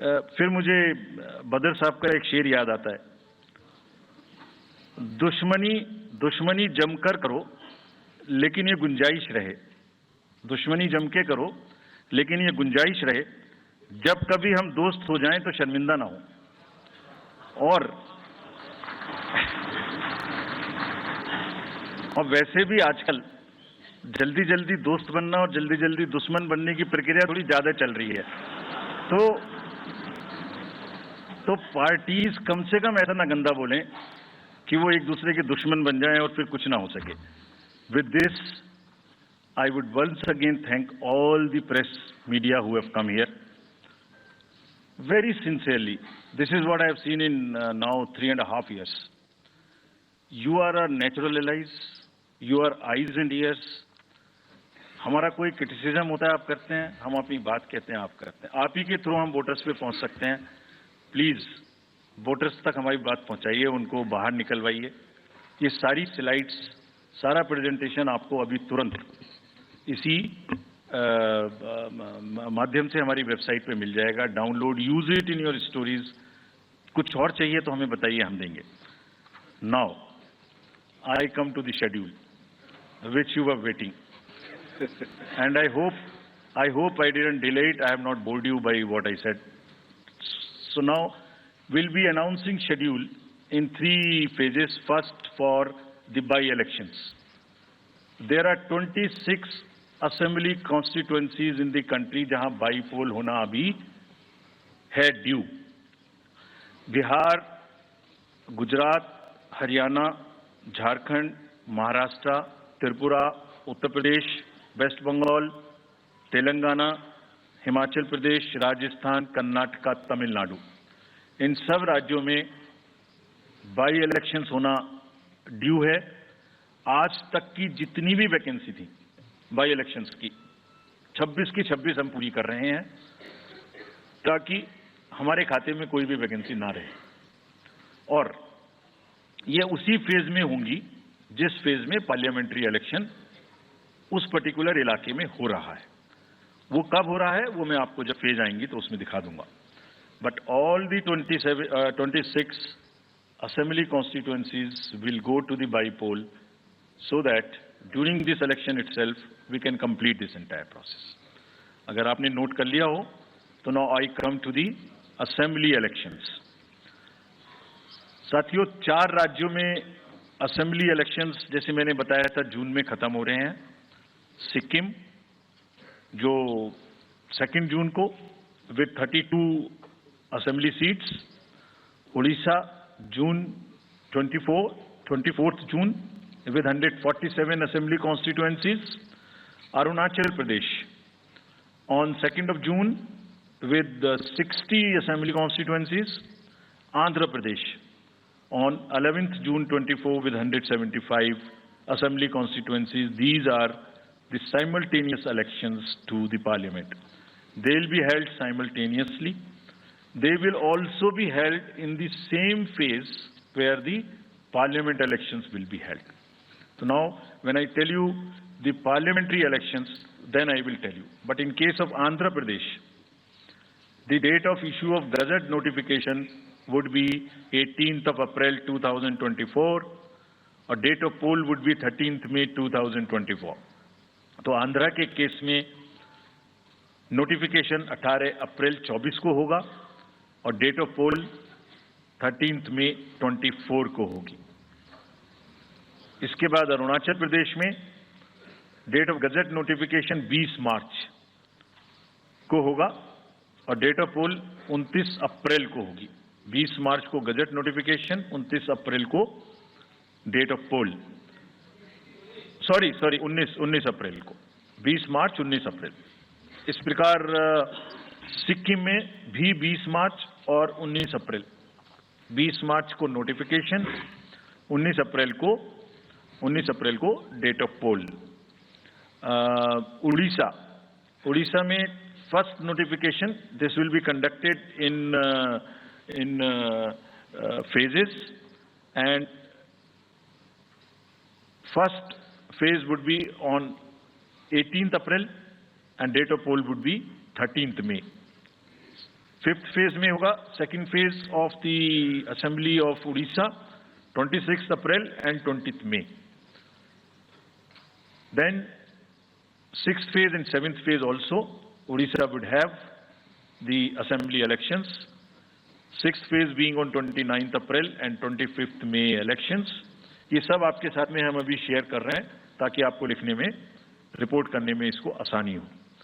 फिर मुझे बदर साहब का एक शेर याद आता है, दुश्मनी जमकर करो लेकिन ये गुंजाइश रहे, दुश्मनी जम के करो लेकिन ये गुंजाइश रहे, जब कभी हम दोस्त हो जाएं तो शर्मिंदा ना हो। और वैसे भी आजकल जल्दी जल्दी दोस्त बनना और जल्दी जल्दी दुश्मन बनने की प्रक्रिया थोड़ी ज्यादा चल रही है, तो पार्टीज कम से कम ऐसा ना गंदा बोलें कि वो एक दूसरे के दुश्मन बन जाएं और फिर कुछ ना हो सके। With this I would once again thank all the press media who have come here very sincerely. This is what I have seen in now 3.5 years. You are our natural allies, you are eyes and ears. हमारा कोई criticism होता है आप करते हैं, हम अपनी बात कहते हैं आप करते हैं, आप ही के थ्रू हम वोटर्स पे पहुंच सकते हैं। प्लीज वोटर्स तक हमारी बात पहुंचाइए, उनको बाहर निकलवाइए। ये सारी स्लाइड्स, सारा प्रेजेंटेशन आपको अभी तुरंत इसी माध्यम से हमारी वेबसाइट पे मिल जाएगा। Download, use it in your stories. कुछ और चाहिए तो हमें बताइए, हम देंगे। Now I come to the schedule which you were waiting and I hope I didn't delay it. I have not bored you by what I said. So now we'll be announcing schedule in 3 phases. First, for the by-elections. There are 26 assembly constituencies in the country जहां बाई-पोल होना अभी है due. Bihar, Gujarat, Haryana, Jharkhand, Maharashtra, Tripura, Uttar Pradesh, waste Bengal, Telangana, Himachal Pradesh, Rajasthan, Karnataka, Tamil Nadu, इन सब राज्यों में by elections होना due है। आज तक की जितनी भी वैकेंसी थी बाई इलेक्शंस की, 26 की 26 हम पूरी कर रहे हैं ताकि हमारे खाते में कोई भी वैकेंसी ना रहे। और ये उसी फेज में होंगी जिस फेज में पार्लियामेंट्री इलेक्शन उस पर्टिकुलर इलाके में हो रहा है। वो कब हो रहा है वो मैं आपको जब फेज आएंगी तो उसमें दिखा दूंगा। But all the 26 assembly constituencies will go to the by poll so that during this election itself we can complete this entire process. अगर आपने नोट कर लिया हो तो now I come to the assembly elections. साथियों, 4 राज्यों में assembly elections जैसे मैंने बताया था जून में खत्म हो रहे हैं। सिक्किम जो 2 जून को with 32 assembly seats, Orissa June 24 June with 147 assembly constituencies, Arunachal Pradesh on 2nd of June with 60 assembly constituencies, Andhra Pradesh on 11th June 24 with 175 assembly constituencies. These are the simultaneous elections to the parliament. They will be held simultaneously. They will also be held in the same phase where the parliament elections will be held. So now, when I tell you the parliamentary elections, then I will tell you. But in case of Andhra Pradesh, the date of issue of gazette notification would be 18th of April 2024, or date of poll would be 13th May 2024. तो आंध्रा के case में notification 18 अप्रैल 24 को होगा और date of पोल 13 मई 24 को होगी। इसके बाद अरुणाचल प्रदेश में डेट ऑफ गजट नोटिफिकेशन 20 मार्च को होगा और डेट ऑफ पोल 29 अप्रैल को होगी। 20 मार्च को गजट नोटिफिकेशन, 29 अप्रैल को डेट ऑफ पोल। सॉरी 19 अप्रैल को, 20 मार्च 19 अप्रैल। इस प्रकार सिक्किम में भी 20 मार्च और 19 अप्रैल, 20 मार्च को नोटिफिकेशन, 19 अप्रैल को डेट ऑफ पोल। उड़ीसा में first notification, this will be conducted in phases, and first phase would be on 18th April and date of poll would be 13th May. 5th phase में होगा second phase of the assembly of Orissa 26 April and 20 May. Then 6th phase and 7th phase also, Odisha would have the assembly elections. 6th phase being on 29th April and 25th May elections. ये सब आपके साथ में हम अभी share कर रहे हैं ताकि आपको लिखने में, रिपोर्ट करने में इसको आसानी हो.